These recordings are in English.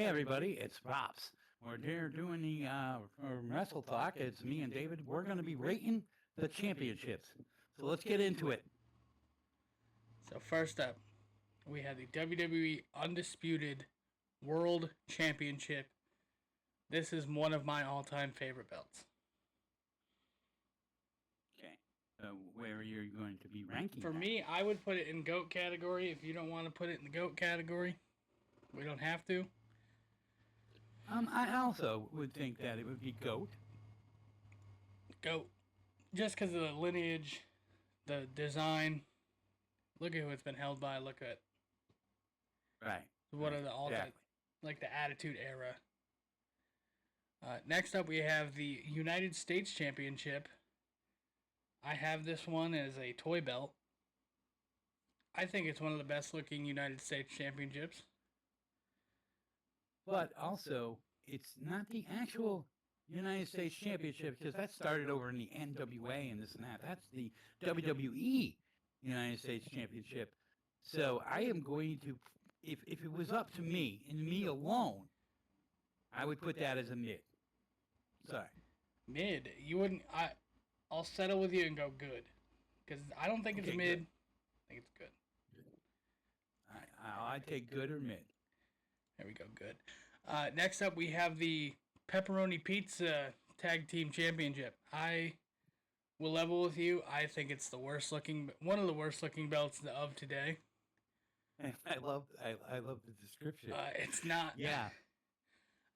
Hey everybody, it's Pops. We're here doing the Wrestle Talk. It's me and David. We're going to be rating the championships. So let's get into it. So first up, we have the WWE Undisputed World Championship. This is one of my all-time favorite belts. Okay. Where are you going to be ranking For that? me, I would put it in GOAT category. If you don't want to put it in the GOAT category, we don't have to. I also would think that it would be GOAT. GOAT. Just because of the lineage, the design. Look at who it's been held by. Look at Right. what are the all-time, like the Attitude Era. Next up, we have the United States Championship. I have this one as a toy belt. I think it's one of the best looking United States championships. But also, it's not the actual United States Championship because that started over in the NWA and this and that. That's the WWE United States Championship. So I am going to, if it was up to me and me alone, I would put that as a mid. Sorry. Mid. You wouldn't. I'll settle with you and go good, because I don't think it's Okay, mid. good. I think it's good. I'd take good or mid. There we go. Good. Next up, we have the Pepperoni Pizza Tag Team Championship. I will level with you. I think it's the worst looking, one of the worst looking belts of today. I love the description. It's not. Yeah.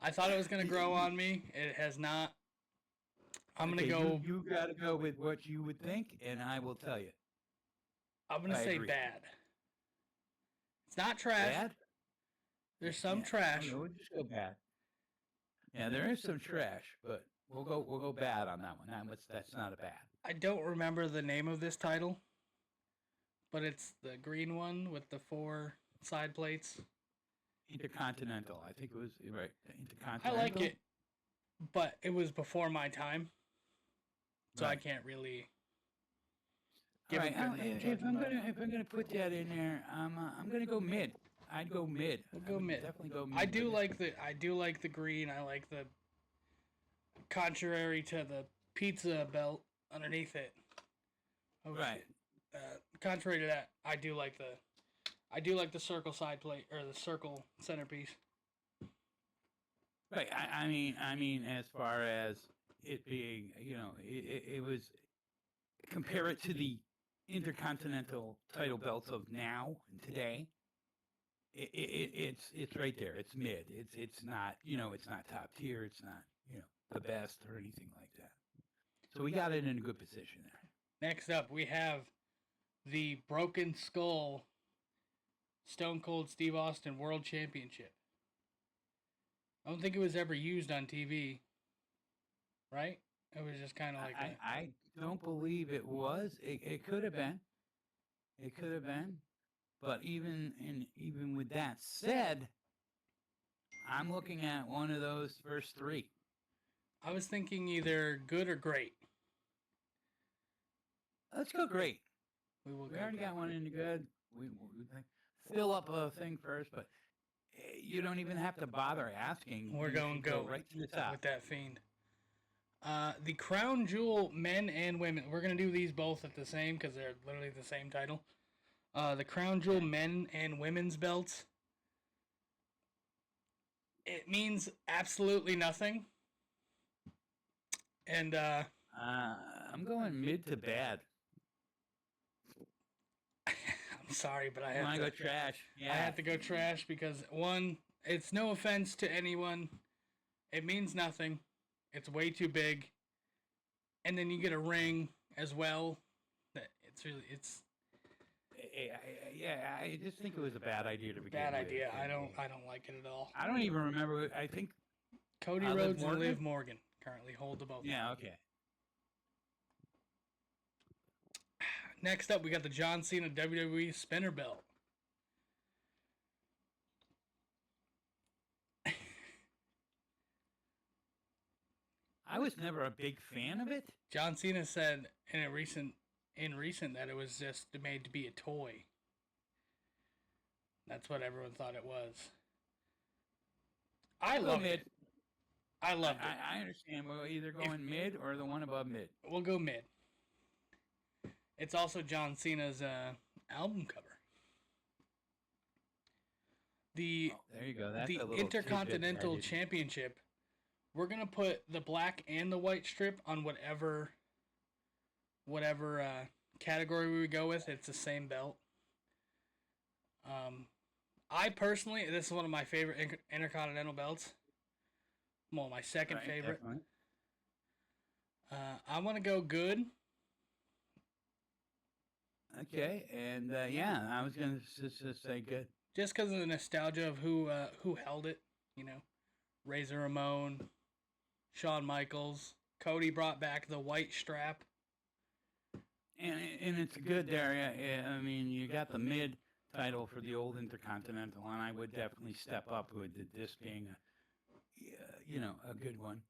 I thought it was gonna grow on me. It has not. I'm gonna go. You got to go with what you would think, and I will tell you. I'm gonna say agree. bad. It's not trash. Bad? There's some trash. No, we'll just go bad. Yeah, there is some trash, but we'll go bad on that one. That's not a bad. I don't remember the name of this title, but it's the green one with the 4 side plates. Intercontinental. I think it was right. Intercontinental. I like it, but it was before my time, so Right. I can't really. All right, if I'm gonna put that in there, I'm gonna go mid. I'd go mid. We'll go mid. Definitely go mid. I do like the green. I like the contrary to the pizza belt underneath it. Oh, right. Contrary to that, I do like the circle side plate or the circle centerpiece. Right. I mean, as far as it being, it was compare it to the intercontinental title belts of now and today. It's right there. It's mid. It's not it's not top tier. It's not the best or anything like that. So we got it in a good position there. Next up, we have the Broken Skull Stone Cold Steve Austin World Championship. I don't think it was ever used on TV, right? It was just kind of like I don't believe it was. It could have been. It could have been. But even with that said, I'm looking at one of those first 3. I was thinking either good or great. Let's go great. We already got one in the good. We fill up a thing first, but you don't even have to bother asking. We're going go right to the top with that fiend. The Crown Jewel Men and Women. We're gonna do these both at the same because they're literally the same title. The Crown Jewel Men and Women's belts. It means absolutely nothing. And I'm going mid to bad. I'm sorry, but I have to go trash. Yeah. I have to go trash because one, it's no offense to anyone. It means nothing. It's way too big. And then you get a ring as well. I just think it was a bad idea to begin with. Bad idea. I don't like it at all. I don't even remember. I think Cody Rhodes and Liv Morgan currently hold the both. Yeah, okay. Next up, we got the John Cena WWE Spinner Belt. I was never a big fan of it. John Cena said in recent that it was just made to be a toy. That's what everyone thought it was. I We'll go loved mid. it. I loved it. I understand. We're either going mid or the one above mid. We'll go mid. It's also John Cena's album cover. The There you go. That's the a little Intercontinental Championship. We're gonna put the black and the white strip on whatever category we go with. It's the same belt. I personally, this is one of my favorite Intercontinental belts. Well, my second favorite. I want to go good. Okay, and yeah, I was gonna just say good. Just because of the nostalgia of who held it, Razor Ramon, Shawn Michaels, Cody brought back the white strap, And it's good there. I mean, you got the mid title for the old Intercontinental, and I would definitely step up with this being a good one.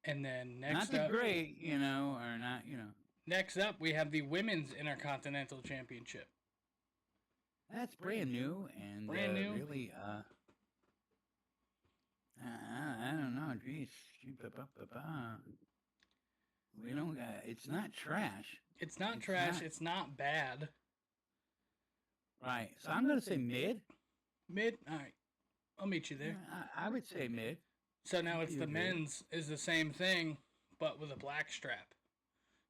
And then next not up, great, or not, Next up, we have the Women's Intercontinental Championship. That's brand new and really, I don't know. Geez, we don't. It's not trash. It's not trash. It's not bad. Right. So I'm gonna say mid. Mid. All right. I'll meet you there. I would say mid. So now it's the men's is the same thing, but with a black strap.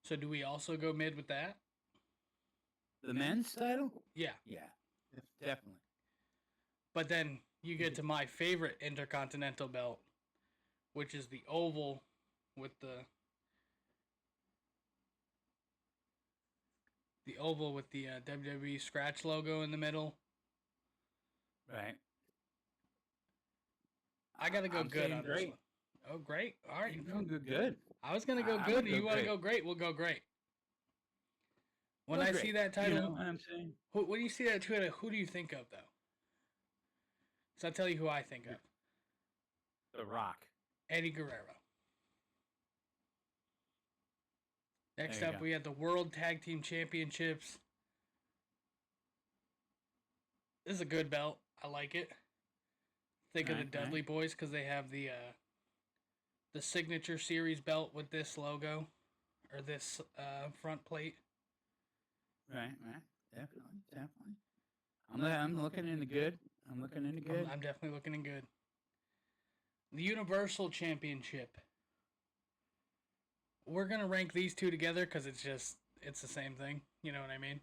So do we also go mid with that? The men's title? Yeah. Yeah, definitely. But then you get to my favorite Intercontinental belt, which is the oval with the WWE scratch logo in the middle. Right. I gotta go good on this one. Oh, great! All right, you're going good. I was gonna go good. You want to go great? We'll go great. When I see that title, you know what I'm saying? When you see that title, who do you think of though? So I'll tell you who I think of. The Rock. Eddie Guerrero. Next up, we have the World Tag Team Championships. This is a good belt. I like it. Think of the Dudley Boys because they have the Signature Series belt with this logo or this front plate. Right. Definitely. I'm looking into good. I'm definitely looking in good. The Universal Championship. We're gonna rank these two together because it's the same thing. You know what I mean?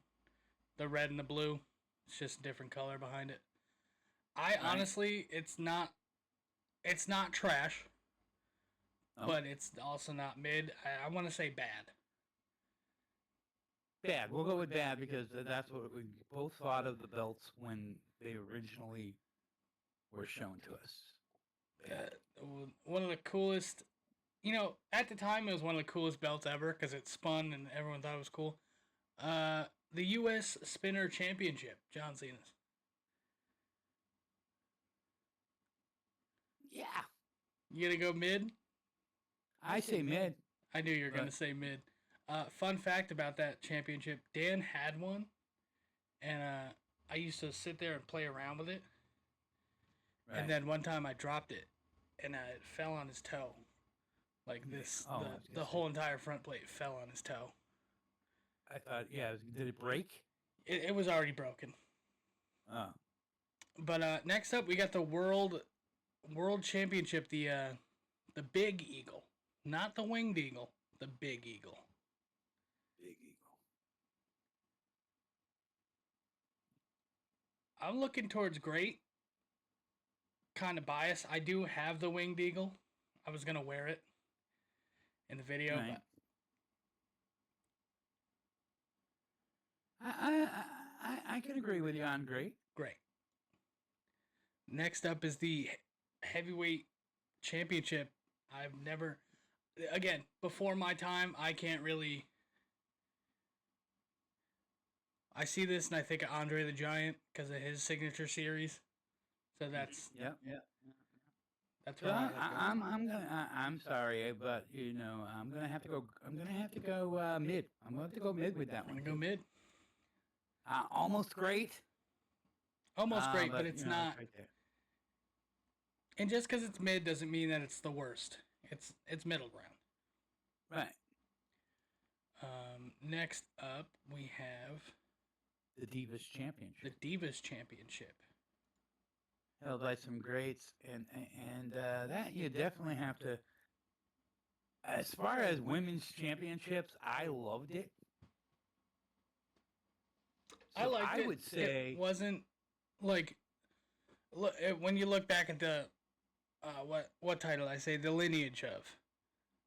The red and the blue. It's just a different color behind it. Honestly, it's not trash, but it's also not mid. I want to say bad. Bad. We'll go with bad because that's what we both thought of the belts when they originally were shown to us. One of the coolest, at the time it was one of the coolest belts ever because it spun and everyone thought it was cool. The U.S. Spinner Championship, John Cena's. Yeah. You gonna go mid? I say mid. I knew you were gonna say mid. Fun fact about that championship: Dan had one, and I used to sit there and play around with it. Right. And then one time I dropped it, and it fell on his toe, like this. The whole entire front plate fell on his toe. I thought, did it break? It was already broken. Oh. But next up, we got the World Championship, the Big Eagle, not the Winged Eagle, the Big Eagle. Big Eagle. I'm looking towards great. Kind of biased. I do have the Winged Eagle. I was gonna wear it in the video, right. But I can agree with you on great. Great. Next up is the Heavyweight Championship. I've never, again, before my time, I can't really. I see this and I think of Andre the Giant because of his Signature Series. So that's Yep. That's so I'm sorry, but I'm gonna have to go. I'm gonna have to go mid. I'm gonna have to go mid with that one. I'm gonna go mid. Almost great. Almost great, but it's not. Right there. And just because it's mid doesn't mean that it's the worst. It's middle ground. Right. Next up, we have The Divas Championship. the Divas Championship. Held by some greats, and that you definitely have to. As far as women's championships, I loved it. I So liked it. would say It wasn't like when you look back at the what title I say, the lineage of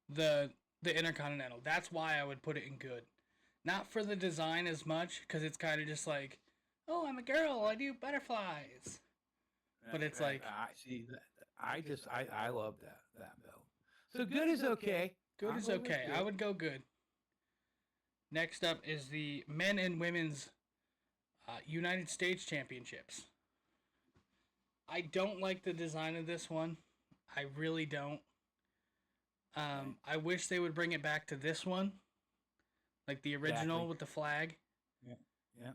the Intercontinental. That's why I would put it in good. Not for the design as much, because it's kind of just like, oh, I'm a girl, I do butterflies. But it's like, I see that. I love that belt. So good is okay. good I'll is go with okay. good. I would go good. Next up is the men and women's United States Championships. I don't like the design of this one. I really don't. I wish they would bring it back to this one, like the original Exactly. with the flag. Yeah.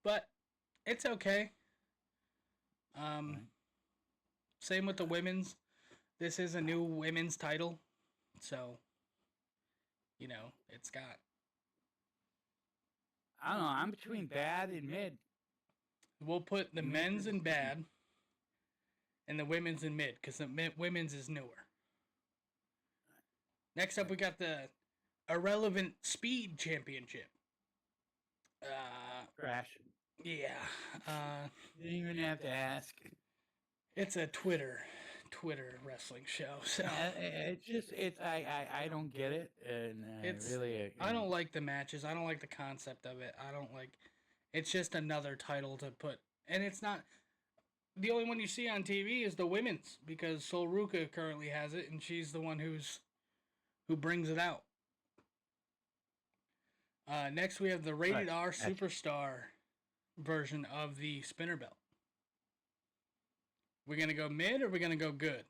But it's okay. Right. Same with the women's. This is a new women's title, so it's got. I don't know. I'm between bad and mid. We'll put the Mid men's in is- bad, and the women's in mid, because the women's is newer. Next up, we got the Irrelevant Speed Championship. Trash. Yeah. You didn't even have to ask. It's a Twitter wrestling show, so I don't get it, and It's- really. I don't like the matches. I don't like the concept of it. I don't like. It's just another title to put, and it's not. The only one you see on TV is the women's, because Sol Ruka currently has it, and she's the one who brings it out. Next, we have the Rated R Superstar version of the spinner belt. We're gonna go mid, or we're gonna go good.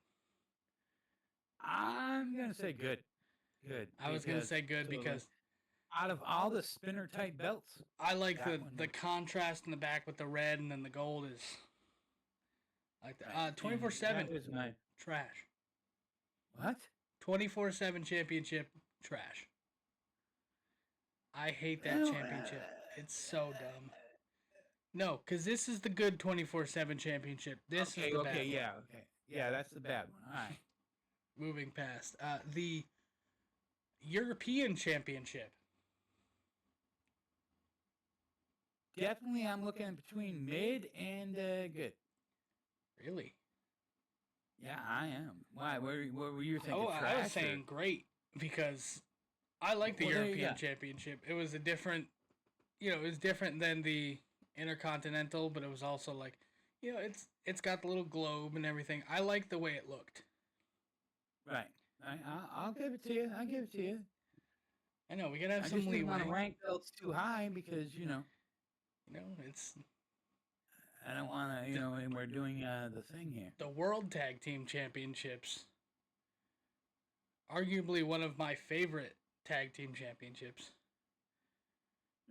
I'm gonna say good. Good. I was gonna say good because out of all the spinner type belts, I like that one the was- contrast in the back with the red, and then the gold is like that. Right. 24/7 That was my trash. what? 24/7 championship trash. I hate that Well, championship. It's so dumb. No, because this is the good 24/7 championship. This Okay, is the bad okay, one. yeah, okay. Yeah, that's the bad one. All right. Moving past. The European Championship. Definitely, I'm looking between mid and good. Really? Yeah, I am. Why? What were you thinking? Oh, trash I was or- saying great, because I like the Well, there you European go. Championship. It was a different, it was different than the Intercontinental, but it was also like, it's got the little globe and everything. I like the way it looked. Right. I'll give it to you. I'll give it to you. I know we gotta have I some just didn't leeway. want to rank belts too high because It's I don't want to and we're doing the thing here. the World Tag Team Championships. Arguably one of my favorite tag team championships.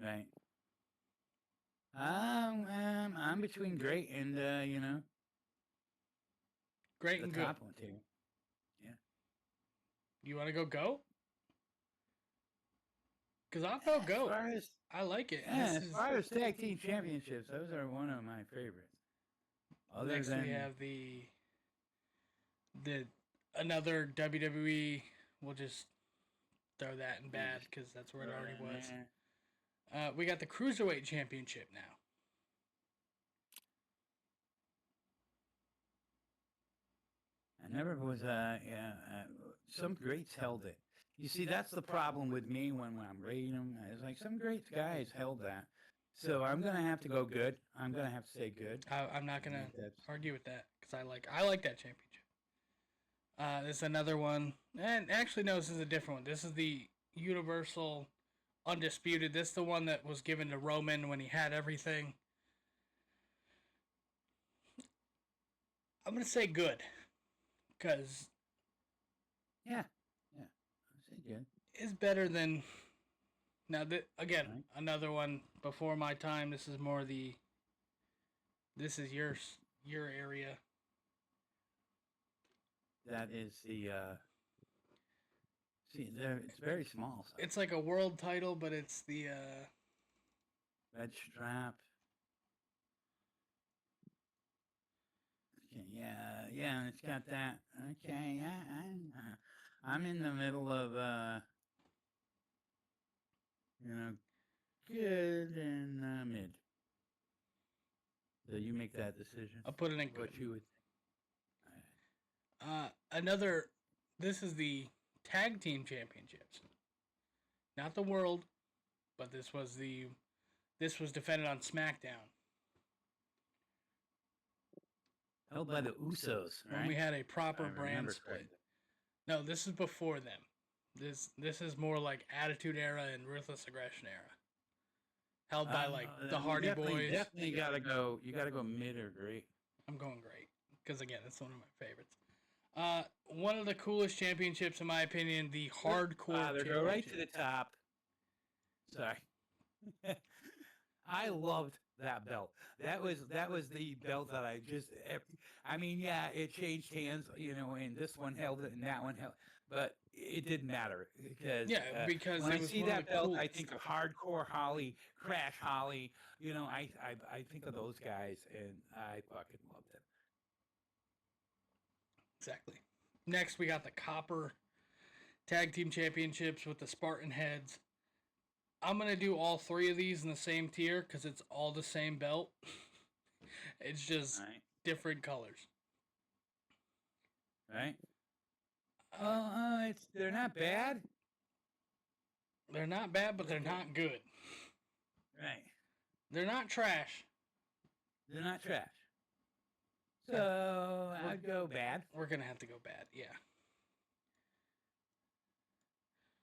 Right. I'm between great and Great the and good. top one too. You want to go? Because I'll go As go. far as I like it. yeah, This as is- far as tag team championships, those are one of my favorites. Other Next than we have the another WWE. We'll just throw that in bad because that's where it already was. We got the Cruiserweight Championship now. I never was some greats held it. You see, that's the problem with me when I'm rating them. It's like some great guys held that. So I'm gonna have to go good. I'm gonna have to say good. I'm not gonna That's- argue with that because I like that championship. This is another one, and actually no, this is a different one. This is the Universal Undisputed. This is the one that was given to Roman when he had everything. I'm gonna say good, because Yeah. I'd say good. it's better than. Now again, Right. another one before my time. This is more the. This is your area. That is the see there. It's very small. So It's like a world title, but it's the red strap. Okay, yeah, it's got that. Okay, I'm in the middle of you know, good and mid. So you make that decision. I'll put it in What good. you would Another. This is the tag team championships, not the world, but this was defended on SmackDown held by the Usos, right? when we had a proper I brand remember split. correctly. No, this is before them. This is more like Attitude Era and Ruthless Aggression Era, held by like the Hardy Boys. Definitely gotta go. You gotta go mid or great. I'm going great because again, it's one of my favorites. One of the coolest championships, in my opinion, the Hardcore Championship. Go right to the top. Sorry. I loved that belt. That was the belt that I just. I mean, yeah, it changed hands, and this one held it and that one held, but it didn't matter because because when it I was see one of that the belt, I coolest. think of Hardcore Holly, Crash Holly. I think of those guys, and I fucking loved it. Exactly. Next, we got the Copper Tag Team Championships with the Spartan Heads. I'm going to do all three of these in the same tier because it's all the same belt. It's just different colors. Right? They're not bad. They're not bad, but they're not good. Right. They're not trash. They're not trash. So I'd go bad. We're going to have to go bad, yeah.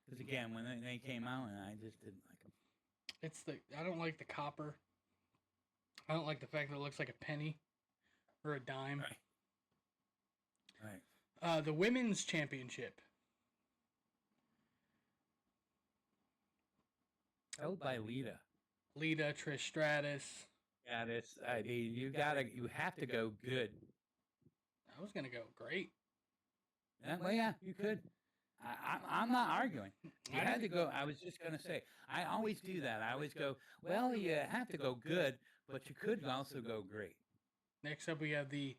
Because again, when they came out, and I just didn't like them. I don't like the copper. I don't like the fact that it looks like a penny or a dime. Right. The Women's Championship. Held by Lita. Lita, Trish Stratus. Yeah, you have to go good. I was gonna go great. Well, yeah, you could. I'm not arguing. You had to go. I was just gonna say. I always do that. I always go. Well, you have to go good, but you could also go great. Next up, we have the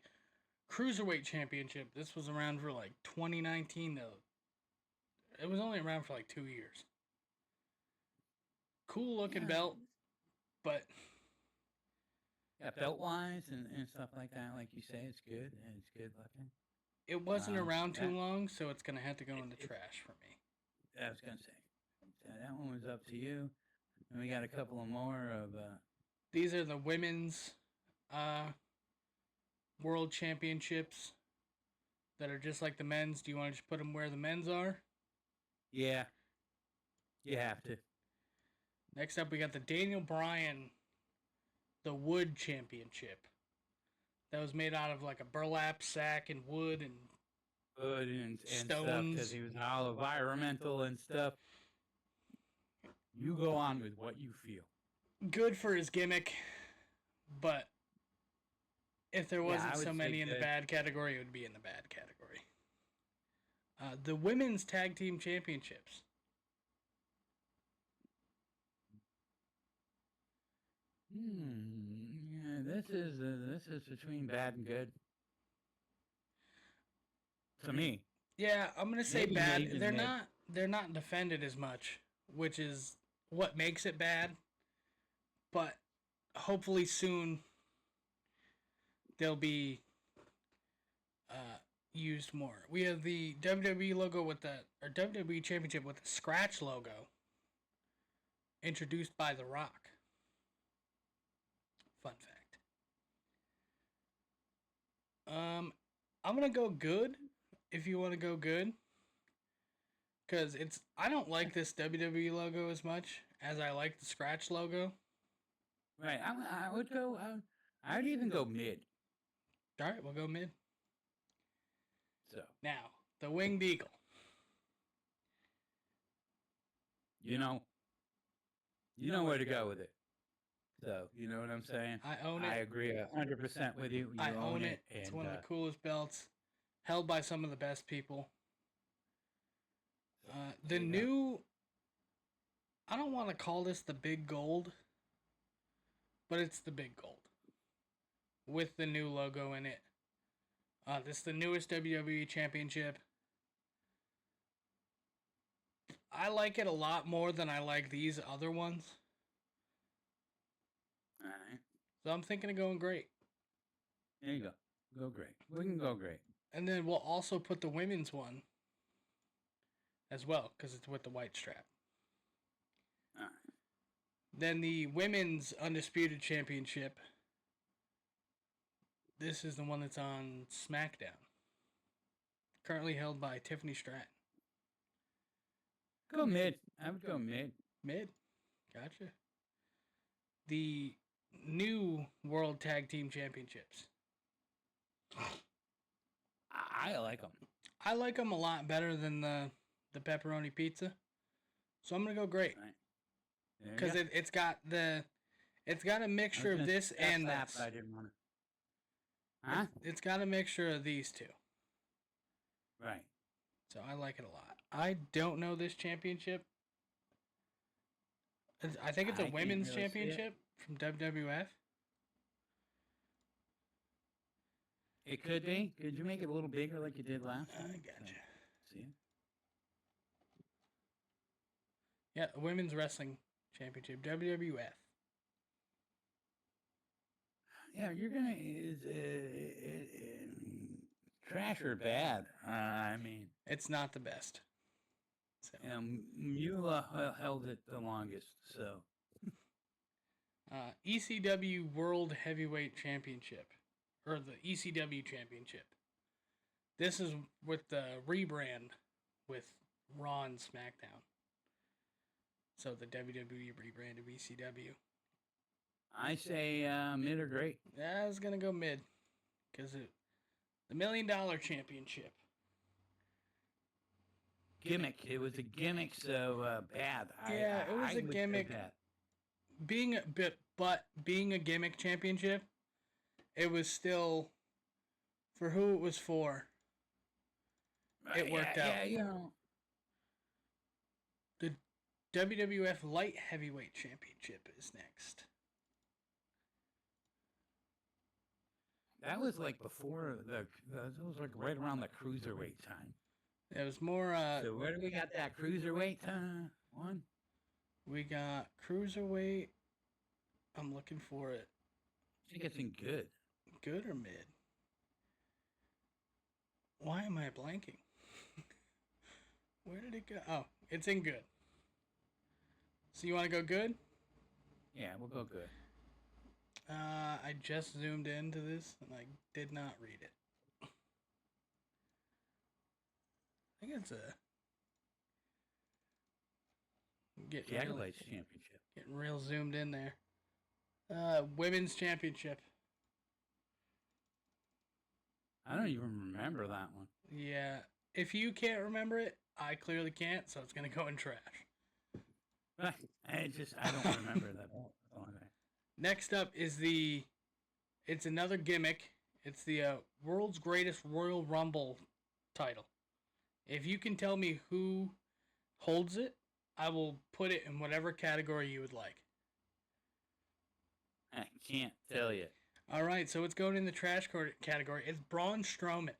Cruiserweight Championship. This was around for like 2019 though. It was only around for like 2 years. Cool looking belt, but yeah, belt wise and stuff like that, like you say, it's good and it's good looking. It wasn't around too long, so it's gonna have to go in the trash for me. I was gonna say, that one was up to you. And we got a couple of more of. These are the women's world championships that are just like the men's. Do you want to just put them where the men's are? Yeah. You have to. Next up, we got the Daniel Bryan, the Wood Championship. That was made out of like a burlap sack and wood and stones stuff because he was all environmental and stuff. You go on with what you feel. Good for his gimmick, but if there wasn't so many in the bad category, it would be in the bad category. The Women's Tag Team Championships. Yeah, this is between bad and good. To me. Yeah, I'm gonna say bad. They're not defended as much, which is what makes it bad. But hopefully soon they'll be used more. We have the WWE logo or WWE Championship with the scratch logo, introduced by The Rock. Fun fact. I'm gonna go good. If you want to go good, because I don't like this WWE logo as much as I like the scratch logo. Right, I would go. I'd even go mid. All right, we'll go mid. So now the Winged Eagle. You know where to go with it. So you know what I'm saying. I own it. I agree 100% with you. I own it. It's one of the coolest belts. held by some of the best people. The There you go. new, I don't want to call this the big gold, but it's the big gold with the new logo in it. This is the newest WWE Championship. I like it a lot more than I like these other ones. All right. So I'm thinking of going great. There you go. Go great. We can go great. And then we'll also put the women's one as well, because it's with the white strap. All right. Then the women's undisputed championship. This is the one that's on SmackDown. Currently held by Tiffany Stratton. Go mid. I would go mid. Mid. Gotcha. The new World Tag Team Championships. I like them. I like them a lot better than the pepperoni pizza. So I'm going to go great. Right. Because it's got a mixture of this and that. I didn't want to. Huh? It's got a mixture of these two. Right. So I like it a lot. I don't know this championship. I think it's a I can't women's really see it. championship from WWF. It could be. Could you make it a little bigger like you did last I time? gotcha. See it? Yeah, women's wrestling championship, WWF. Yeah, you're gonna trash or bad. I mean, It's not the best. So, Mula held it the longest, so ECW World Heavyweight Championship, or the ECW Championship. This is with the rebrand with Raw and SmackDown. So the WWE rebrand of ECW. I say mid or great. Yeah, I was gonna go mid, because the $1 Million Championship. Gimmick. It was a gimmick, so bad. Yeah, it was I a would say gimmick. bad. Being a gimmick championship, it was still for who it was for. It worked out. Yeah, you know. The WWF Light Heavyweight Championship is next. That was like before that was like right around the cruiserweight time. It was more. So where do we got that cruiserweight one? We got cruiserweight. I'm looking for it. I think it's in good. Good or mid? Why am I blanking? Where did it go? Oh, it's in good. So you want to go good? Yeah, we'll go good. I just zoomed into this and I did not read it. I think it's Cannonballs Championship. getting real zoomed in there. Women's Championship. I don't even remember that one. Yeah, if you can't remember it, I clearly can't, so it's gonna go in trash. I don't remember that. Next up is it's another gimmick. It's the World's Greatest Royal Rumble title. If you can tell me who holds it, I will put it in whatever category you would like. I can't tell you. All right, so it's going in the trash category. It's Braun Strowman.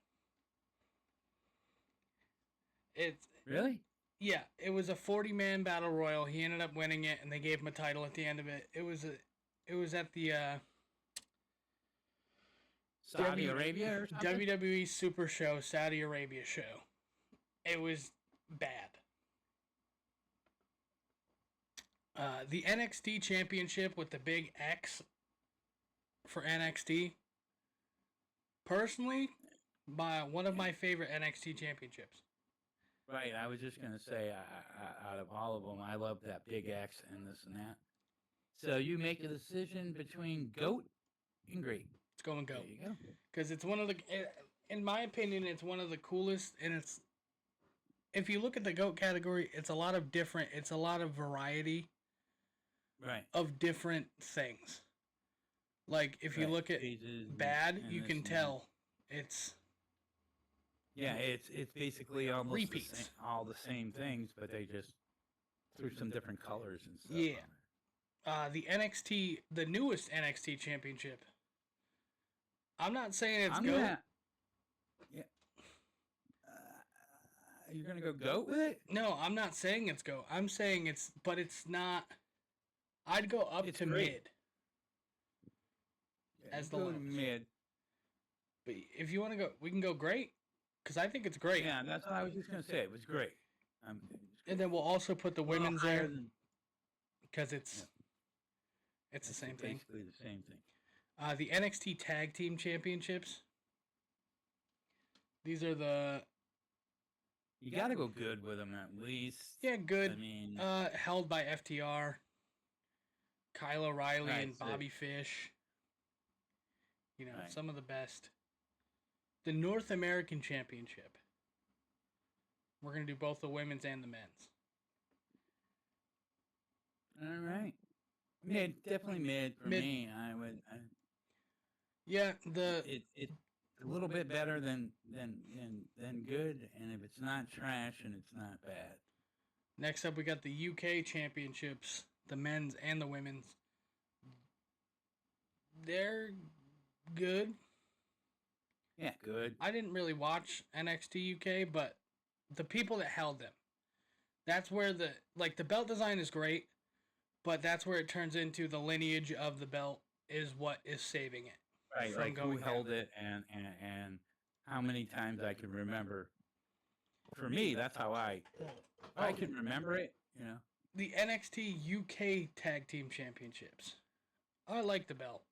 It's Really? Yeah, it was a 40-man battle royal. He ended up winning it, and they gave him a title at the end of it. It was at the Saudi Arabia or something? WWE Super Show, Saudi Arabia show. It was bad. The NXT Championship with the big X for NXT. Personally, one of my favorite NXT championships. Right, I was just going to say, out of all of them, I love that big X and this and that. So you make a decision between GOAT and great. It's going GOAT. There you go. Because it's one of the, in my opinion, it's one of the coolest, and it's, if you look at the GOAT category, it's a lot of variety. Right. Of different things. Like, if you look at bad, you can tell it's Yeah, it's basically almost Repeats. all the same things, but they just threw some different colors and stuff Yeah. on The NXT, the newest NXT championship. I'm not saying it's I'm GOAT. gonna. Yeah. You're gonna go goat with it? No, I'm not saying it's GOAT. I'm saying but it's not. I'd go up It's to great. mid Yeah, as the go lowest. mid. But if you want to go, we can go great, because I think it's great. Yeah, that's what I was just gonna say. It was great. And then we'll also put the A little women's higher there, than- because it's yeah, the same thing. Basically the same thing. The NXT Tag Team Championships. These are the You got to go good with them at least. good. I mean, Held by FTR, Kyle O'Reilly, Right, and Bobby Fish. You know, Right. some of the best. The North American Championship. We're gonna do both the women's and the men's. all right. Mid, definitely mid for Mid. me. I would. Yeah, It's a little bit better than good, and if it's not trash and it's not bad. Next up we got the UK Championships, the men's and the women's. They're good. Yeah, good. I didn't really watch NXT UK, but the people that held them, that's where the belt design is great, but that's where it turns into the lineage of the belt is what is saving it. Right, from like who going held down. it and how many times I can remember. For me, that's how I can remember it. You know. The NXT UK Tag Team Championships. I like the belt.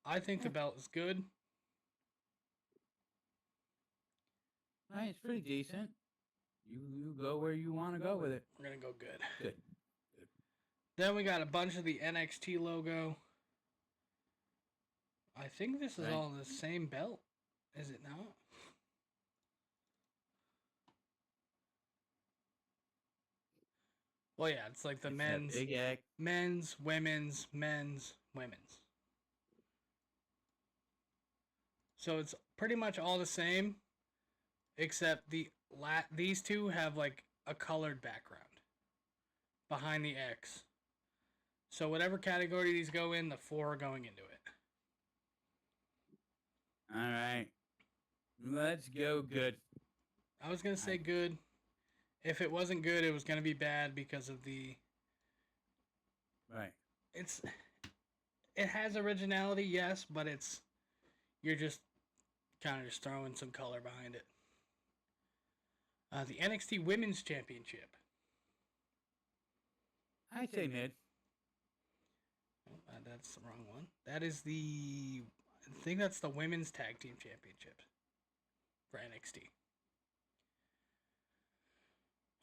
I think the belt is good. Right, it's pretty decent. You go where you want to go with it. We're gonna go good. Good. Then we got a bunch of the NXT logo. I think this is Right. all the same belt. Is it not? Well, yeah, it's like the It's that big X. men's, women's, men's, women's. So it's pretty much all the same, except these two have like a colored background behind the X. So whatever category these go in, the four are going into it. All right. Let's go good. I was gonna say good. If it wasn't good, it was gonna be bad because of the. Right. It has originality, yes, but you're just kind of just throwing some color behind it. The NXT Women's Championship. I'd say mid. That's the wrong one. That is I think that's the Women's Tag Team Championship for NXT.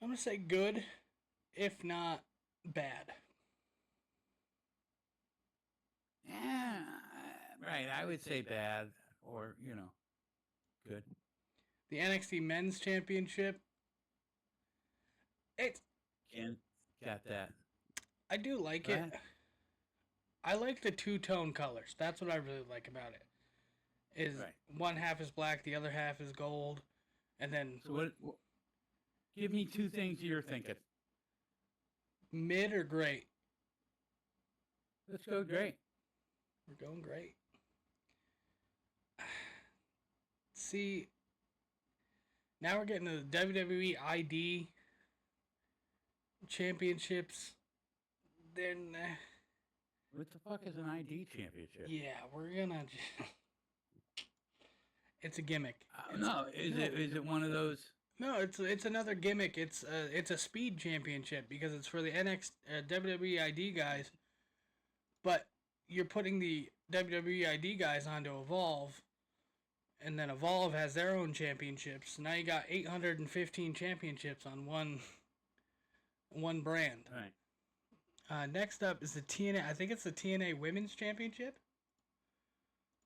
I'm gonna say good, if not bad. Yeah. Right. I would say bad or good. The NXT Men's Championship. Ken got that. I do like Right. it. I like the two-tone colors. That's what I really like about it. Is Right. one half is black, the other half is gold, and then So what? Give me two things you're thinking. mid or great. Let's go great. We're going great. See, now we're getting to the WWE ID championships. Then, What the fuck is an ID championship? yeah, we're gonna. It's a gimmick. No, is it one of those? No, it's another gimmick. It's a speed championship because it's for the WWE ID guys, but you're putting the WWE ID guys onto Evolve, and then Evolve has their own championships. Now you got 815 championships on one brand. Right. Next up is the TNA. I think it's the TNA Women's Championship,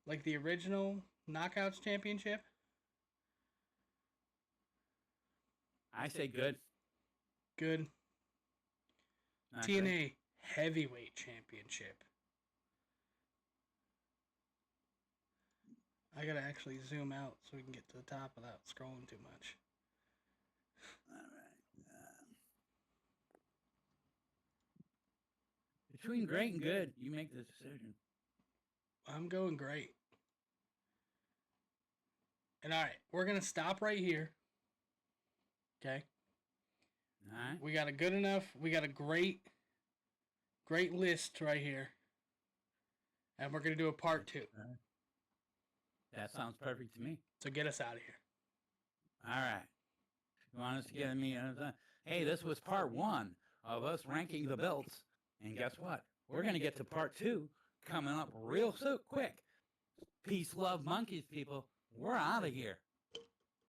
like the original Knockouts Championship. I say good. Good. Not TNA great. Heavyweight Championship. I gotta actually zoom out so we can get to the top without scrolling too much. All right. Between great and good, you make the decision. I'm going great. And all right, we're gonna stop right here. Okay. All right. We got a good enough. We got a great list right here, and we're gonna do a part 2. That sounds perfect to me. So get us out of here. All right. You want us to get me? Hey, this was part 1 of us ranking the belts, and guess what? We're gonna get to part 2 coming up real quick. Peace, love, monkeys, people. We're out of here.